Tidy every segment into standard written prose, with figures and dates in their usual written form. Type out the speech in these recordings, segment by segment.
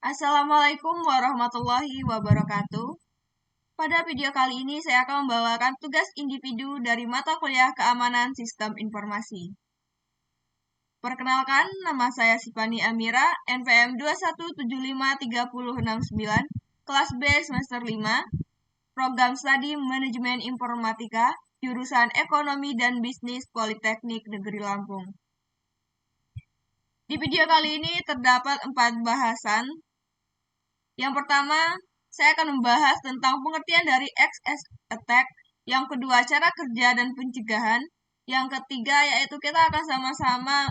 Assalamualaikum warahmatullahi wabarakatuh. Pada video kali ini saya akan membawakan tugas individu dari mata kuliah Keamanan Sistem Informasi. Perkenalkan, nama saya Sifani Amira, NPM 2175369, kelas B semester 5, Program Studi Manajemen Informatika, jurusan Ekonomi dan Bisnis Politeknik Negeri Lampung. Di video kali ini terdapat 4 bahasan. Yang pertama, saya akan membahas tentang pengertian dari XS attack. Yang kedua, cara kerja dan pencegahan. Yang ketiga, yaitu kita akan sama-sama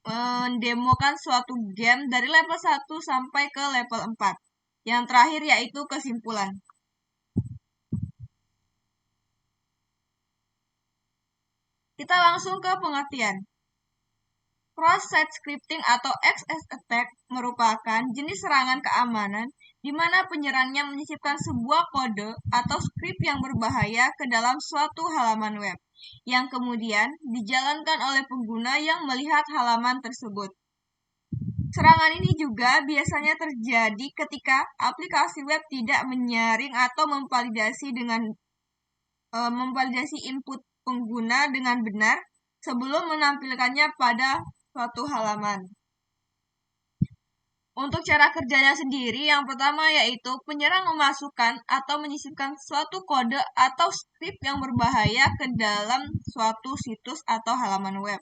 mendemokan suatu game dari level 1 sampai ke level 4. Yang terakhir yaitu kesimpulan. Kita langsung ke pengertian. Cross-site scripting atau XS attack merupakan jenis serangan keamanan di mana penyerangnya menyisipkan sebuah kode atau skrip yang berbahaya ke dalam suatu halaman web, yang kemudian dijalankan oleh pengguna yang melihat halaman tersebut. Serangan ini juga biasanya terjadi ketika aplikasi web tidak menyaring atau memvalidasi input pengguna dengan benar sebelum menampilkannya pada suatu halaman. Untuk cara kerjanya sendiri, yang pertama yaitu penyerang memasukkan atau menyisipkan suatu kode atau skrip yang berbahaya ke dalam suatu situs atau halaman web.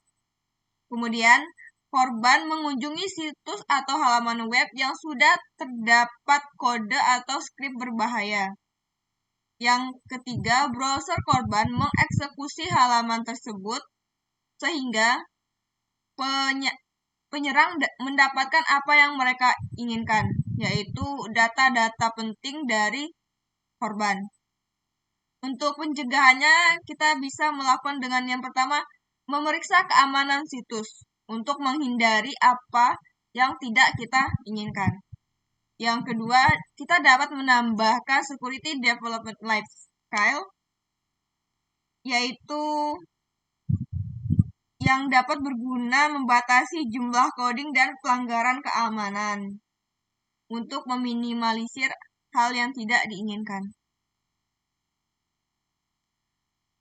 Kemudian, korban mengunjungi situs atau halaman web yang sudah terdapat kode atau skrip berbahaya. Yang ketiga, browser korban mengeksekusi halaman tersebut sehingga penyerang mendapatkan apa yang mereka inginkan, yaitu data-data penting dari korban. Untuk pencegahannya, kita bisa melakukan dengan yang pertama, memeriksa keamanan situs untuk menghindari apa yang tidak kita inginkan. Yang kedua, kita dapat menambahkan security development lifecycle, yaitu yang dapat berguna membatasi jumlah coding dan pelanggaran keamanan untuk meminimalisir hal yang tidak diinginkan.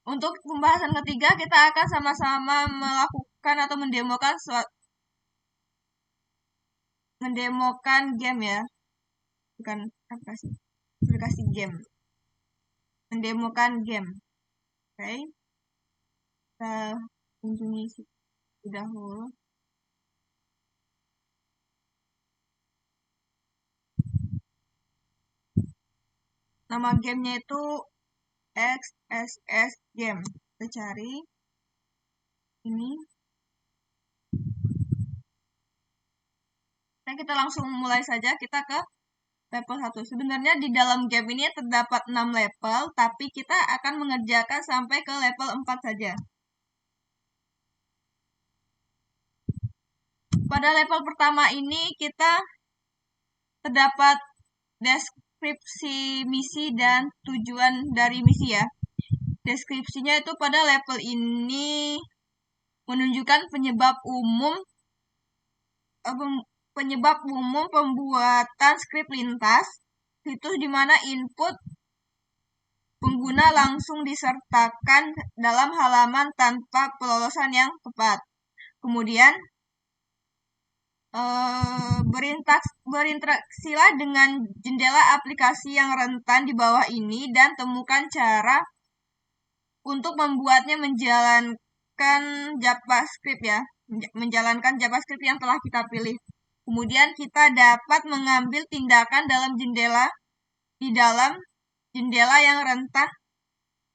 Untuk pembahasan ketiga, kita akan sama-sama melakukan atau mendemokan game ya. Bukan aplikasi game. Mendemokan game. Oke. Kita kunjungi dahulu. Nama gamenya itu XSS Game. Kita cari ini. Nah, kita langsung mulai saja. Kita ke level 1. Sebenarnya di dalam game ini terdapat 6 level, tapi kita akan mengerjakan sampai ke level 4 saja. Pada level pertama ini kita terdapat deskripsi misi dan tujuan dari misi ya. Deskripsinya itu pada level ini menunjukkan penyebab umum pembuatan skrip lintas, situs di mana input pengguna langsung disertakan dalam halaman tanpa pelolosan yang tepat. Kemudian berinteraksilah dengan jendela aplikasi yang rentan di bawah ini dan temukan cara untuk membuatnya menjalankan JavaScript ya, menjalankan JavaScript yang telah kita pilih. Kemudian kita dapat mengambil tindakan di dalam jendela yang rentan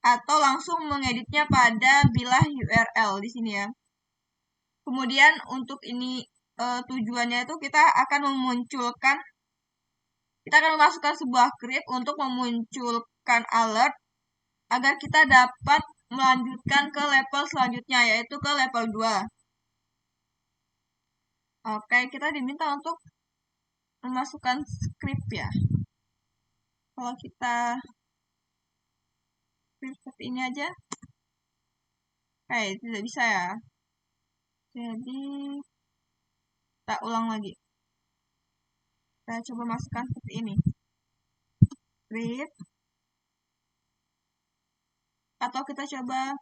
atau langsung mengeditnya pada bilah URL di sini ya. Kemudian untuk ini tujuannya itu kita akan memasukkan sebuah script untuk memunculkan alert agar kita dapat melanjutkan ke level selanjutnya, yaitu ke level 2. Oke, kita diminta untuk memasukkan script ya. Kalau kita script seperti ini aja, tidak bisa ya. Jadi kita ulang lagi. Kita coba masukkan seperti ini. Script. Atau kita coba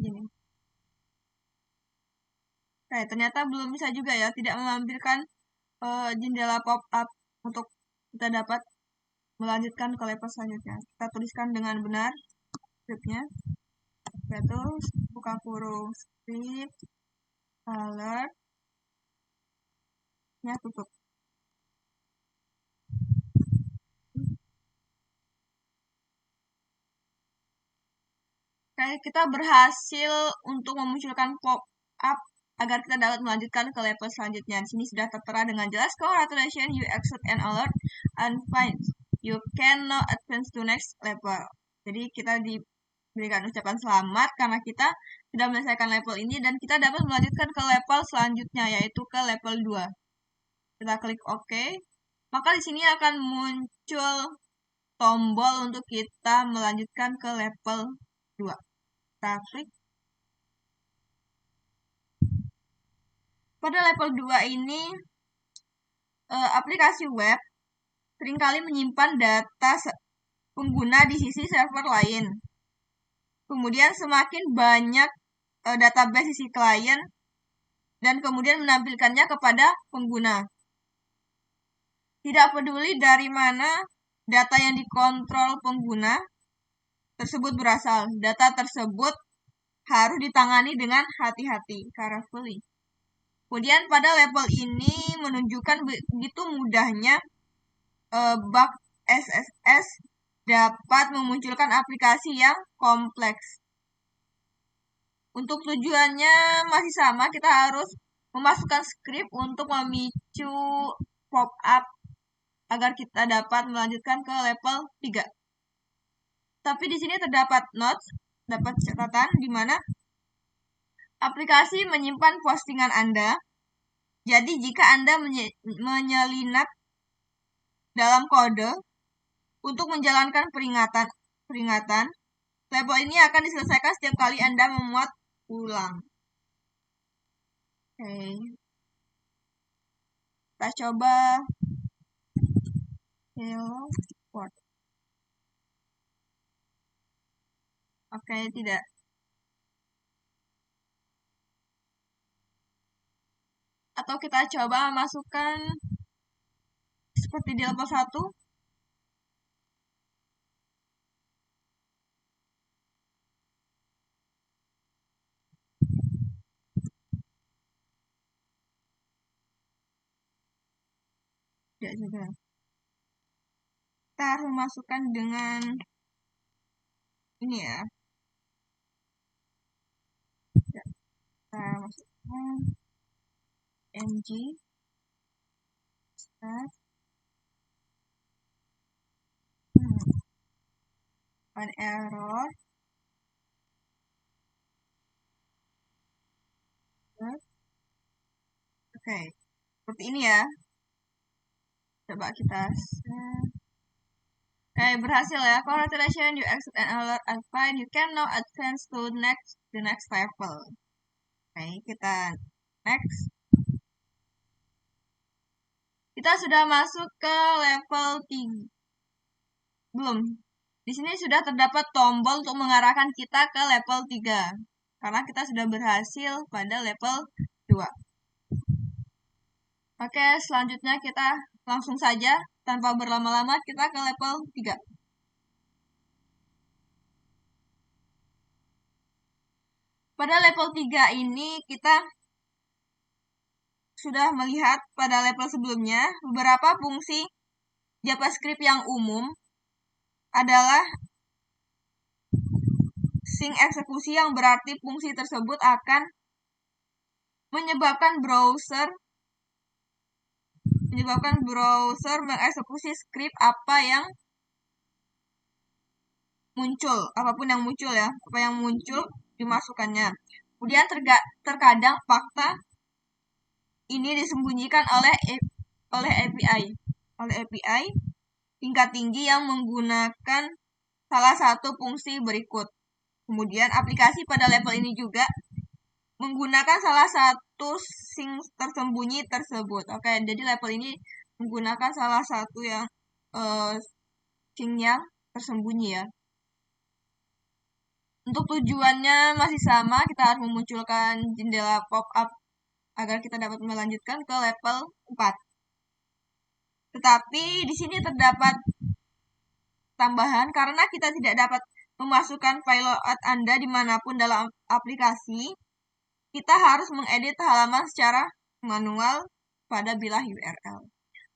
gini. Oke, ternyata belum bisa juga ya, tidak melampirkan jendela pop-up untuk kita dapat melanjutkan ke level selanjutnya. Kita tuliskan dengan benar scriptnya, yaitu buka kurung script alert nya tutup. Oke, kita berhasil untuk memunculkan pop-up agar kita dapat melanjutkan ke level selanjutnya. Di sini sudah tertera dengan jelas, congratulations, you accept an alert and find you can now advance to next level. Jadi kita diberikan ucapan selamat karena kita sudah menyelesaikan level ini dan kita dapat melanjutkan ke level selanjutnya, yaitu ke level 2. Kita klik OK. Maka di sini akan muncul tombol untuk kita melanjutkan ke level 2. Kita klik. Pada level 2 ini, aplikasi web seringkali menyimpan data pengguna di sisi server lain. Kemudian semakin banyak database sisi klien dan kemudian menampilkannya kepada pengguna. Tidak peduli dari mana data yang dikontrol pengguna tersebut berasal, data tersebut harus ditangani dengan hati-hati, carefully. Kemudian pada level ini menunjukkan begitu mudahnya bug SSS dapat memunculkan aplikasi yang kompleks. Untuk tujuannya masih sama, kita harus memasukkan script untuk memicu pop-up agar kita dapat melanjutkan ke level 3. Tapi di sini terdapat notes, dapat catatan di mana aplikasi menyimpan postingan Anda. Jadi jika Anda menyelinap dalam kode untuk menjalankan peringatan, level ini akan diselesaikan setiap kali Anda memuat ulang. Oke. Kita coba hello world. Oke, tidak. Atau kita coba masukkan seperti di level 1. Tidak juga. Kita harus memasukkan dengan ini ya. Kita masukkan mg start one error oke, seperti ini ya. Coba kita oke, berhasil ya. Congratulations, you accept an alert and fine. You can now advance to the next level. Oke, kita next. Kita sudah masuk ke level 3. Belum. Di sini sudah terdapat tombol untuk mengarahkan kita ke level 3. Karena kita sudah berhasil pada level 2. Oke, selanjutnya kita langsung saja tanpa berlama-lama kita ke level 3. Pada level 3 ini kita sudah melihat pada level sebelumnya beberapa fungsi JavaScript yang umum adalah sync eksekusi, yang berarti fungsi tersebut akan menyebabkan browser mengeksekusi script apa yang muncul, apapun yang muncul ya, apa yang muncul dimasukkannya. Kemudian terkadang fakta ini disembunyikan oleh API tingkat tinggi yang menggunakan salah satu fungsi berikut. Kemudian aplikasi pada level ini juga menggunakan salah satu string tersembunyi tersebut. Oke, jadi level ini menggunakan salah satu yang string yang tersembunyi ya. Untuk tujuannya masih sama, kita harus memunculkan jendela pop-up agar kita dapat melanjutkan ke level 4. Tetapi di sini terdapat tambahan karena kita tidak dapat memasukkan file loadout Anda dimanapun dalam aplikasi. Kita harus mengedit halaman secara manual pada bilah URL.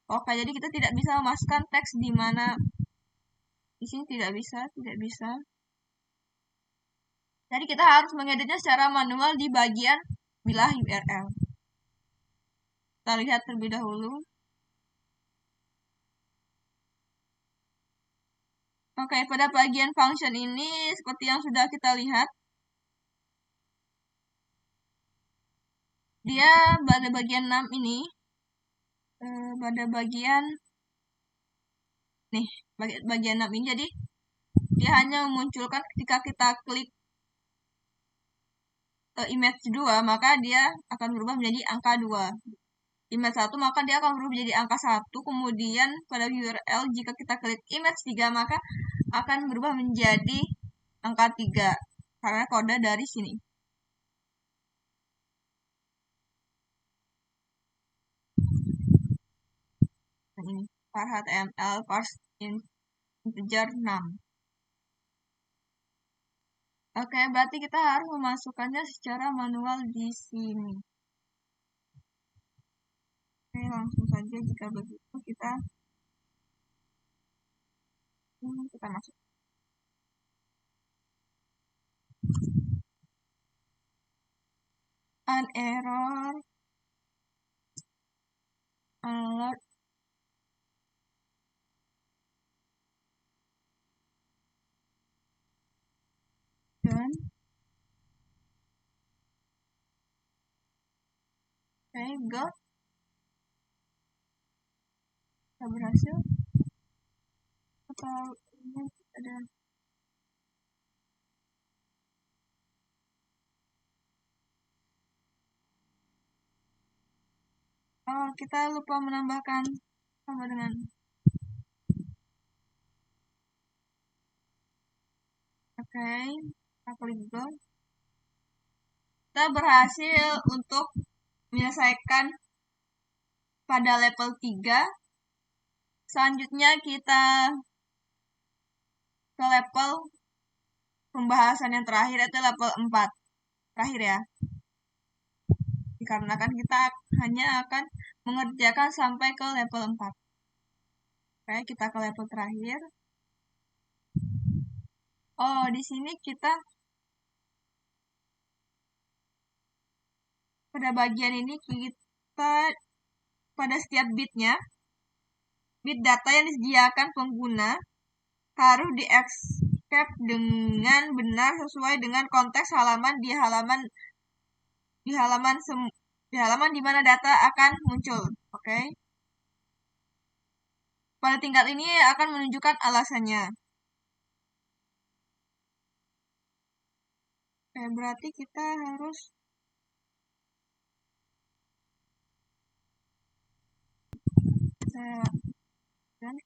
Oke, jadi kita tidak bisa memasukkan teks di mana di sini tidak bisa. Jadi kita harus mengeditnya secara manual di bagian bilah URL. Kita lihat terlebih dahulu. Oke, pada bagian function ini seperti yang sudah kita lihat, dia pada bagian 6 ini, pada bagian nih, bagian 6 ini, jadi dia hanya memunculkan ketika kita klik image 2, maka dia akan berubah menjadi angka 2. Image 1, maka dia akan berubah menjadi angka 1. Kemudian pada URL, jika kita klik image 3, maka akan berubah menjadi angka 3. Karena kode dari sini. Nah, ini, var html parse integer 6. Oke, berarti kita harus memasukkannya secara manual di sini. Oke, langsung saja jika begitu kita masuk. An error alert dan go. Kita berhasil atau ini ada kita lupa menambahkan sama dengan oke, kita klik go. Kita berhasil untuk menyelesaikan pada level 3. Selanjutnya kita ke level pembahasan yang terakhir, yaitu level 4. Terakhir ya. Dikarenakan kita hanya akan mengerjakan sampai ke level 4. Oke, kita ke level terakhir. Oh, di sini kita pada bagian ini kita pada setiap bitnya, bit data yang disediakan pengguna harus di-escape dengan benar sesuai dengan konteks halaman di halaman di mana data akan muncul. Oke. Pada tingkat ini akan menunjukkan alasannya. Oke, berarti kita harus dan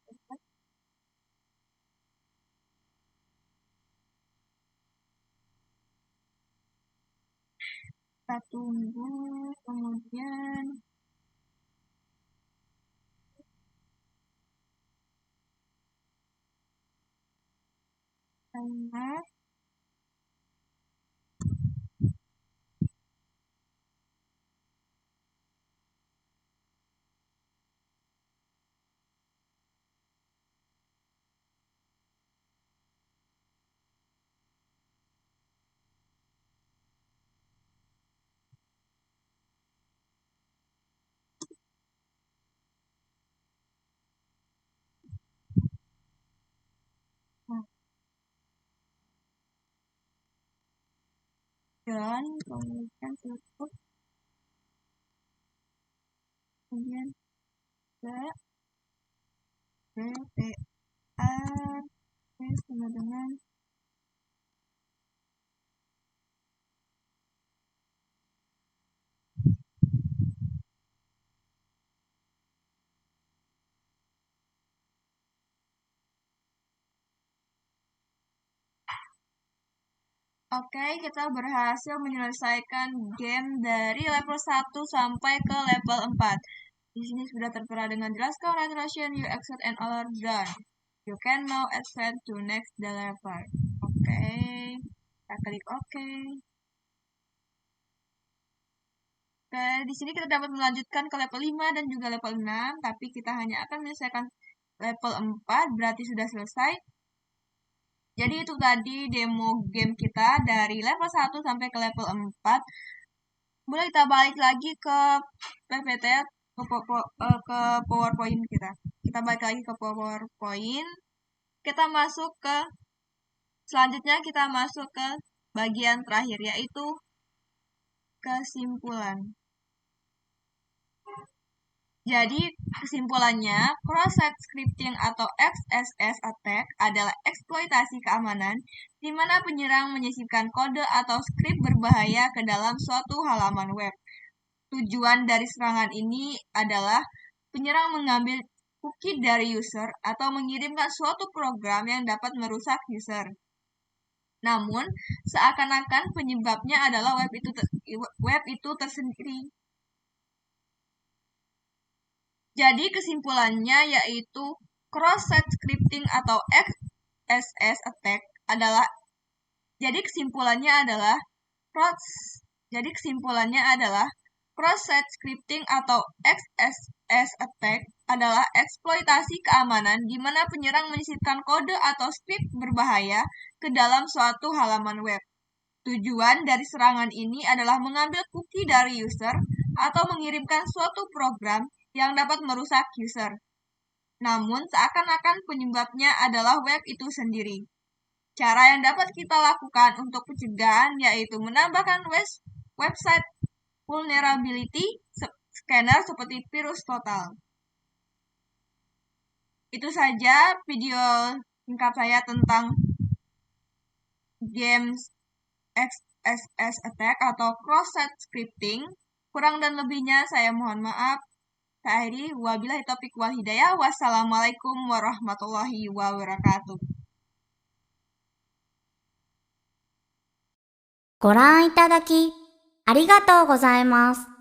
kita tunggu, kemudian timer. Dan kemudian tutup, kemudian ke BPR sama dengan Oke, kita berhasil menyelesaikan game dari level 1 sampai ke level 4. Di sini sudah tertera dengan jelas, congratulations, you exit and all are done. You can now advance to next the level. Oke, kita klik oke. Oke, di sini kita dapat melanjutkan ke level 5 dan juga level 6, tapi kita hanya akan menyelesaikan level 4, berarti sudah selesai. Jadi itu tadi demo game kita dari level 1 sampai ke level 4. Boleh kita balik lagi ke PPT, ke PowerPoint kita. Kita balik lagi ke PowerPoint. Kita masuk ke, selanjutnya kita masuk ke bagian terakhir, yaitu kesimpulan. Jadi kesimpulannya, cross-site scripting atau XSS attack adalah eksploitasi keamanan di mana penyerang menyisipkan kode atau skrip berbahaya ke dalam suatu halaman web. Tujuan dari serangan ini adalah penyerang mengambil cookie dari user atau mengirimkan suatu program yang dapat merusak user. Namun, seakan-akan penyebabnya adalah web itu tersendiri. Jadi kesimpulannya yaitu cross-site scripting atau XSS attack adalah cross-site scripting atau XSS attack adalah eksploitasi keamanan di mana penyerang menyisipkan kode atau skrip berbahaya ke dalam suatu halaman web. Tujuan dari serangan ini adalah mengambil cookie dari user atau mengirimkan suatu program yang dapat merusak user. Namun, seakan-akan penyebabnya adalah web itu sendiri. Cara yang dapat kita lakukan untuk pencegahan yaitu menambahkan website vulnerability scanner seperti virus total. Itu saja video singkat saya tentang games XSS attack atau cross-site scripting. Kurang dan lebihnya saya mohon maaf. Saya akhiri, wabillahi taufiq wal hidayah. Wassalamualaikum warahmatullahi wabarakatuh. ご覧いただきありがとうございます。